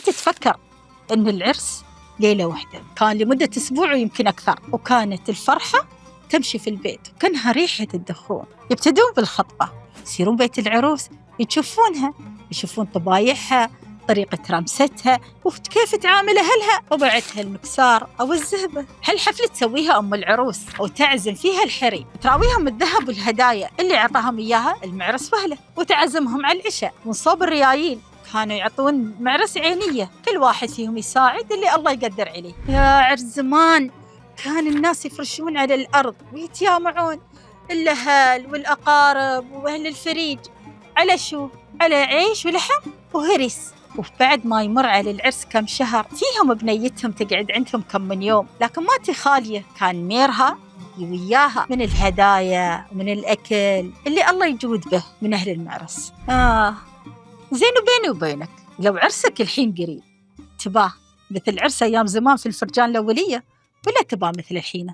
كنت تفكر إن العرس ليلة واحدة، كان لمدة أسبوع ويمكن أكثر، وكانت الفرحة تمشي في البيت وكانها ريحة الدخون. يبتدون بالخطبة، يصيرون بيت العروس، يشوفونها، يشوفون طبايعها، طريقة رمستها، وكيف تعامل أهلها، وبعتها المكسار أو الزهبة. هالحفلة تسويها أم العروس وتعزم فيها الحريم، تراويهم الذهب والهدايا اللي عطاهم إياها المعرس فهله، وتعزمهم على العشاء. من صوب الريايل كانوا يعطون معرس عينية، كل واحد فيهم يساعد اللي الله يقدر عليه. يا عرس زمان كان الناس يفرشون على الأرض ويتيامعون، الأهل والأقارب وأهل الفريج، على شو؟ على عيش ولحم وهرس. وبعد ما يمر على العرس كم شهر، فيهم بنيتهم تقعد عندهم كم من يوم، لكن ماتي خالية كان ميرها وياها من الهدايا ومن الأكل اللي الله يجود به من أهل المعرس. زين، وبيني وبينك لو عرسك الحين قريب، تباه مثل عرس أيام زمان في الفرجان الأولية ولا تباه مثل الحين؟